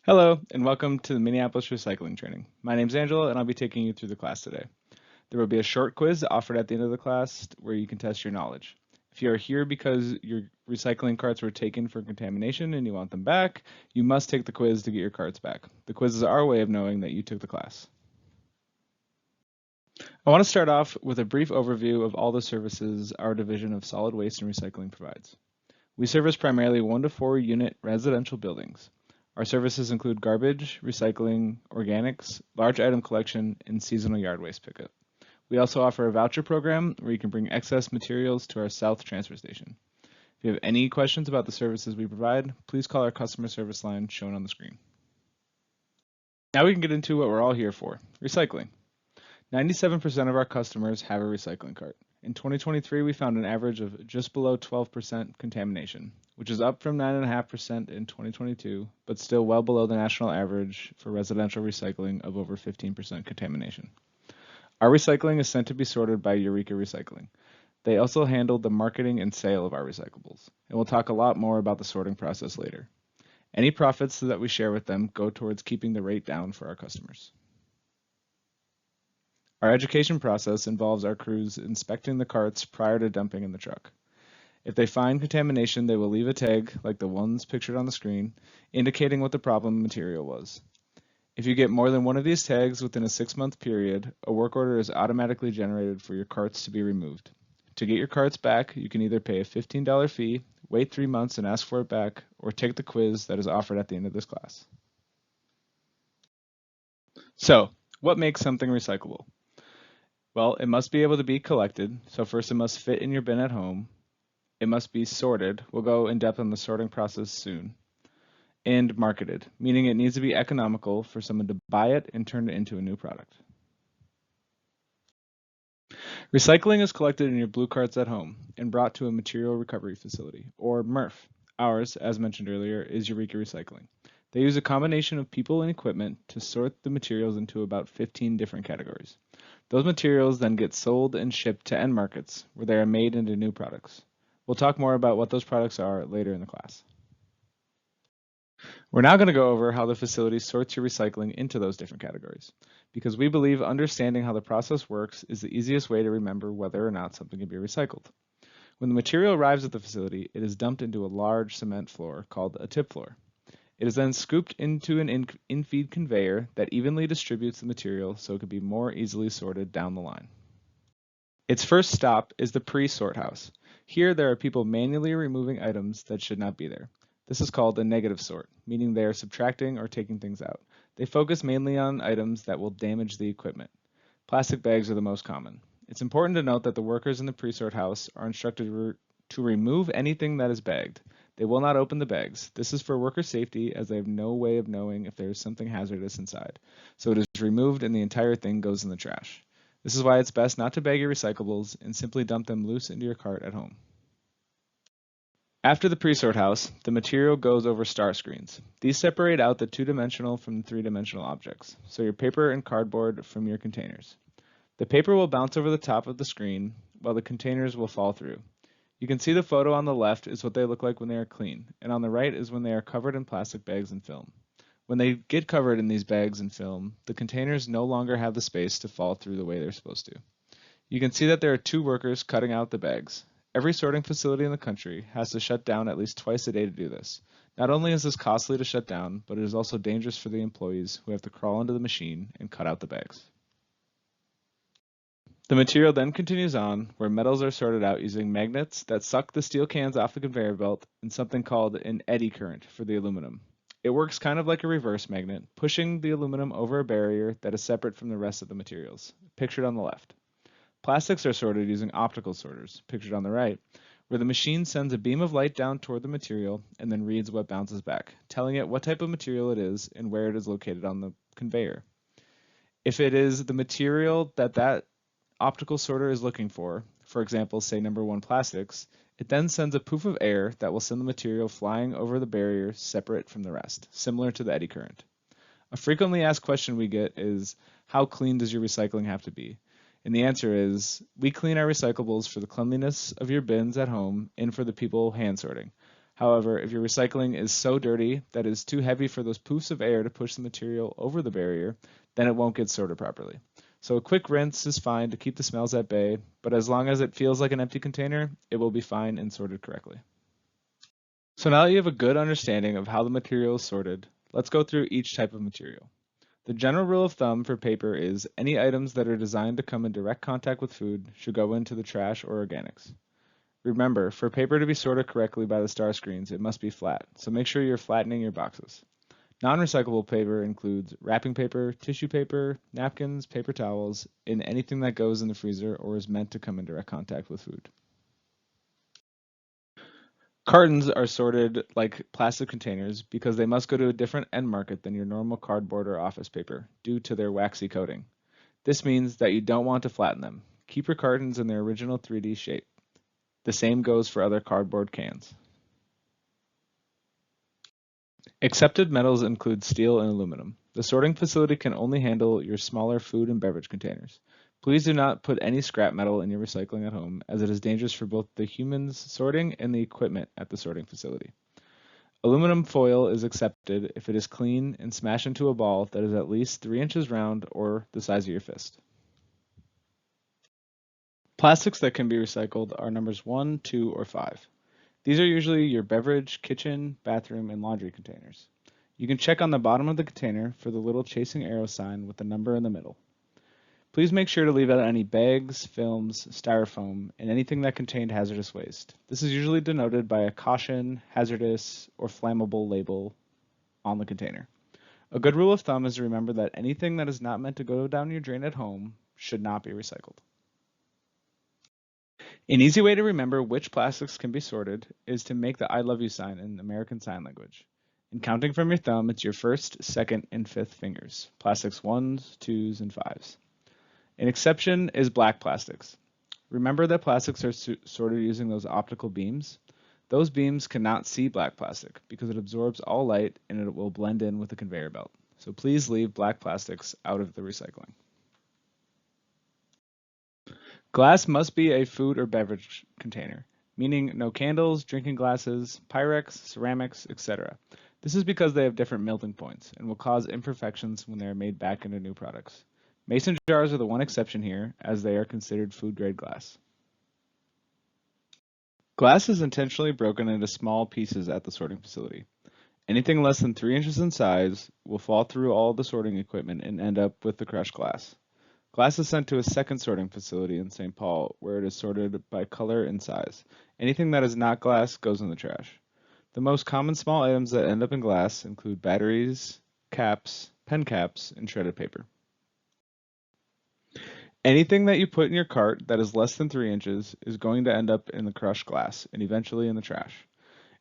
Hello, and welcome to the Minneapolis Recycling Training. My name is Angela, and I'll be taking you through the class today. There will be a short quiz offered at the end of the class where you can test your knowledge. If you are here because your recycling carts were taken for contamination and you want them back, you must take the quiz to get your carts back. The quiz is our way of knowing that you took the class. I want to start off with a brief overview of all the services our division of solid waste and recycling provides. We service primarily 1 to 4 unit residential buildings. Our services include garbage, recycling, organics, large item collection, and seasonal yard waste pickup. We also offer a voucher program where you can bring excess materials to our South Transfer Station. If you have any questions about the services we provide, please call our customer service line shown on the screen. Now we can get into what we're all here for, recycling. 97% of our customers have a recycling cart. In 2023, we found an average of just below 12% contamination, which is up from 9.5% in 2022, but still well below the national average for residential recycling of over 15% contamination. Our recycling is sent to be sorted by Eureka Recycling. They also handle the marketing and sale of our recyclables, and we'll talk a lot more about the sorting process later. Any profits that we share with them go towards keeping the rate down for our customers. Our education process involves our crews inspecting the carts prior to dumping in the truck. If they find contamination, they will leave a tag, like the ones pictured on the screen, indicating what the problem material was. If you get more than one of these tags within a 6-month period, a work order is automatically generated for your carts to be removed. To get your carts back, you can either pay a $15 fee, wait 3 months and ask for it back, or take the quiz that is offered at the end of this class. So, what makes something recyclable? Well, it must be able to be collected, so first it must fit in your bin at home. It must be sorted. We'll go in depth on the sorting process soon. And marketed, meaning it needs to be economical for someone to buy it and turn it into a new product. Recycling is collected in your blue carts at home and brought to a material recovery facility, or MRF. Ours, as mentioned earlier, is Eureka Recycling. They use a combination of people and equipment to sort the materials into about 15 different categories. Those materials then get sold and shipped to end markets, where they are made into new products. We'll talk more about what those products are later in the class. We're now going to go over how the facility sorts your recycling into those different categories, because we believe understanding how the process works is the easiest way to remember whether or not something can be recycled. When the material arrives at the facility, it is dumped into a large cement floor called a tip floor. It is then scooped into an in-feed conveyor that evenly distributes the material so it can be more easily sorted down the line. Its first stop is the pre-sort house. Here there are people manually removing items that should not be there. This is called a negative sort, meaning they are subtracting or taking things out. They focus mainly on items that will damage the equipment. Plastic bags are the most common. It's important to note that the workers in the pre-sort house are instructed to remove anything that is bagged. They will not open the bags. This is for worker safety, as they have no way of knowing if there is something hazardous inside. So it is removed and the entire thing goes in the trash. This is why it's best not to bag your recyclables and simply dump them loose into your cart at home. After the pre-sort house, the material goes over star screens. These separate out the 2-dimensional from the 3-dimensional objects, so your paper and cardboard from your containers. The paper will bounce over the top of the screen, while the containers will fall through. You can see the photo on the left is what they look like when they are clean, and on the right is when they are covered in plastic bags and film. When they get covered in these bags and film, the containers no longer have the space to fall through the way they're supposed to. You can see that there are 2 workers cutting out the bags. Every sorting facility in the country has to shut down at least twice a day to do this. Not only is this costly to shut down, but it is also dangerous for the employees who have to crawl into the machine and cut out the bags. The material then continues on, where metals are sorted out using magnets that suck the steel cans off the conveyor belt and something called an eddy current for the aluminum. It works kind of like a reverse magnet, pushing the aluminum over a barrier that is separate from the rest of the materials, pictured on the left. Plastics are sorted using optical sorters, pictured on the right, where the machine sends a beam of light down toward the material and then reads what bounces back, telling it what type of material it is and where it is located on the conveyor. If it is the material that optical sorter is looking for example, say number 1 plastics, it then sends a poof of air that will send the material flying over the barrier separate from the rest, similar to the eddy current. A frequently asked question we get is, how clean does your recycling have to be? And the answer is, we clean our recyclables for the cleanliness of your bins at home and for the people hand sorting. However, if your recycling is so dirty that it is too heavy for those poofs of air to push the material over the barrier, then it won't get sorted properly. So a quick rinse is fine to keep the smells at bay, but as long as it feels like an empty container, it will be fine and sorted correctly. So now that you have a good understanding of how the material is sorted, let's go through each type of material. The general rule of thumb for paper is any items that are designed to come in direct contact with food should go into the trash or organics. Remember, for paper to be sorted correctly by the star screens, it must be flat, so make sure you're flattening your boxes. Non-recyclable paper includes wrapping paper, tissue paper, napkins, paper towels, and anything that goes in the freezer or is meant to come in direct contact with food. Cartons are sorted like plastic containers because they must go to a different end market than your normal cardboard or office paper due to their waxy coating. This means that you don't want to flatten them. Keep your cartons in their original 3D shape. The same goes for other cardboard cans. Accepted metals include steel and aluminum. The sorting facility can only handle your smaller food and beverage containers. Please do not put any scrap metal in your recycling at home, as it is dangerous for both the humans sorting and the equipment at the sorting facility. Aluminum foil is accepted if it is clean and smashed into a ball that is at least 3 inches round or the size of your fist. Plastics that can be recycled are numbers 1, 2, or 5. These are usually your beverage, kitchen, bathroom, and laundry containers. You can check on the bottom of the container for the little chasing arrow sign with the number in the middle. Please make sure to leave out any bags, films, styrofoam, and anything that contained hazardous waste. This is usually denoted by a caution, hazardous, or flammable label on the container. A good rule of thumb is to remember that anything that is not meant to go down your drain at home should not be recycled. An easy way to remember which plastics can be sorted is to make the I love you sign in American Sign Language. In counting from your thumb, it's your first, second, and fifth fingers, plastics 1s, 2s, and 5s. An exception is black plastics. Remember that plastics are sorted using those optical beams? Those beams cannot see black plastic because it absorbs all light and it will blend in with the conveyor belt. So please leave black plastics out of the recycling. Glass must be a food or beverage container, meaning no candles, drinking glasses, Pyrex, ceramics, etc. This is because they have different melting points and will cause imperfections when they are made back into new products. Mason jars are the one exception here, as they are considered food-grade glass. Glass is intentionally broken into small pieces at the sorting facility. Anything less than 3 inches in size will fall through all the sorting equipment and end up with the crushed glass. Glass is sent to a second sorting facility in St. Paul, where it is sorted by color and size. Anything that is not glass goes in the trash. The most common small items that end up in glass include batteries, caps, pen caps, and shredded paper. Anything that you put in your cart that is less than 3 inches is going to end up in the crushed glass and eventually in the trash.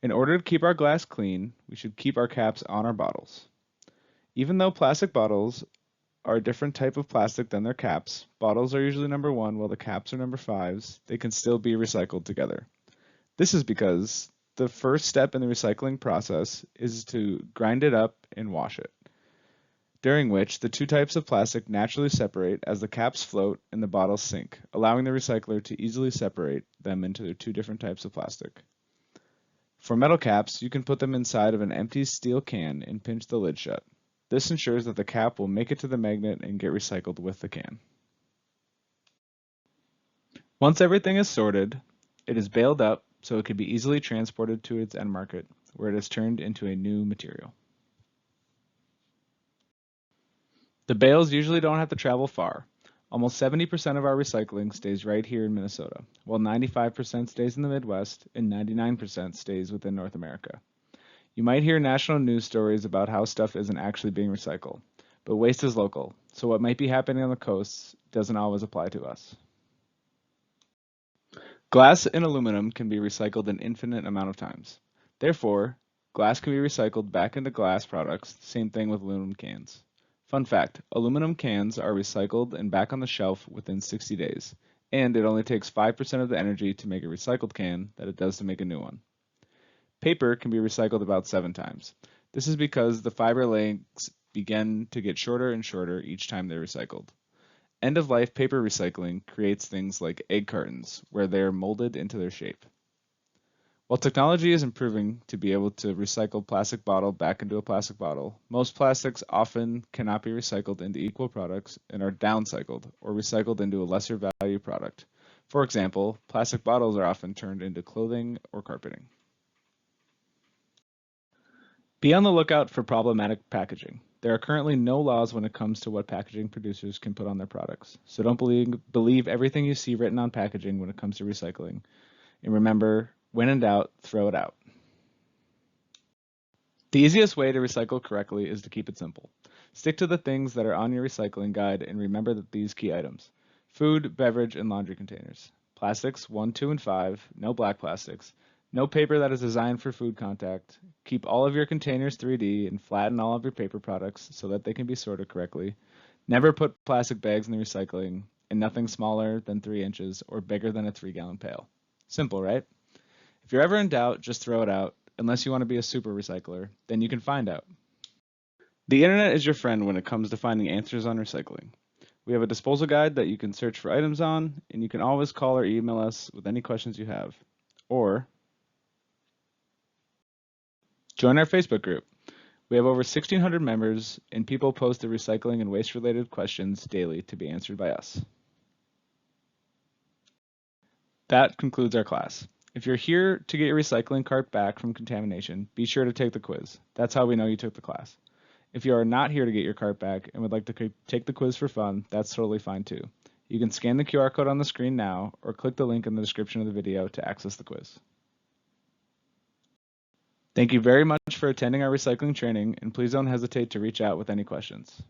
In order to keep our glass clean, we should keep our caps on our bottles. Even though plastic bottles are a different type of plastic than their caps, bottles are usually number 1 while the caps are number 5s, they can still be recycled together. This is because the first step in the recycling process is to grind it up and wash it, during which the two types of plastic naturally separate as the caps float and the bottles sink, allowing the recycler to easily separate them into their two different types of plastic. For metal caps, you can put them inside of an empty steel can and pinch the lid shut. This ensures that the cap will make it to the magnet and get recycled with the can. Once everything is sorted, it is baled up so it can be easily transported to its end market, where it is turned into a new material. The bales usually don't have to travel far. Almost 70% of our recycling stays right here in Minnesota, while 95% stays in the Midwest and 99% stays within North America. You might hear national news stories about how stuff isn't actually being recycled, but waste is local, so what might be happening on the coasts doesn't always apply to us. Glass and aluminum can be recycled an infinite amount of times. Therefore, glass can be recycled back into glass products, same thing with aluminum cans. Fun fact, aluminum cans are recycled and back on the shelf within 60 days, and it only takes 5% of the energy to make a recycled can that it does to make a new one. Paper can be recycled about 7 times. This is because the fiber lengths begin to get shorter and shorter each time they're recycled. End-of-life paper recycling creates things like egg cartons, where they are molded into their shape. While technology is improving to be able to recycle plastic bottle back into a plastic bottle, most plastics often cannot be recycled into equal products and are downcycled or recycled into a lesser value product. For example, plastic bottles are often turned into clothing or carpeting. Be on the lookout for problematic packaging. There are currently no laws when it comes to what packaging producers can put on their products, so don't believe everything you see written on packaging when it comes to recycling. And remember, when in doubt, throw it out. The easiest way to recycle correctly is to keep it simple. Stick to the things that are on your recycling guide and remember that these key items: food, beverage, and laundry containers. Plastics 1, 2, and 5, no black plastics. No paper that is designed for food contact. Keep all of your containers 3D and flatten all of your paper products so that they can be sorted correctly. Never put plastic bags in the recycling, and nothing smaller than 3 inches or bigger than a 3-gallon pail. Simple, right? If you're ever in doubt, just throw it out. Unless you want to be a super recycler, then you can find out. The internet is your friend when it comes to finding answers on recycling. We have a disposal guide that you can search for items on, and you can always call or email us with any questions you have. Or join our Facebook group. We have over 1,600 members, and people post their recycling and waste-related questions daily to be answered by us. That concludes our class. If you're here to get your recycling cart back from contamination, be sure to take the quiz. That's how we know you took the class. If you are not here to get your cart back and would like to take the quiz for fun, that's totally fine too. You can scan the QR code on the screen now or click the link in the description of the video to access the quiz. Thank you very much for attending our recycling training, and please don't hesitate to reach out with any questions.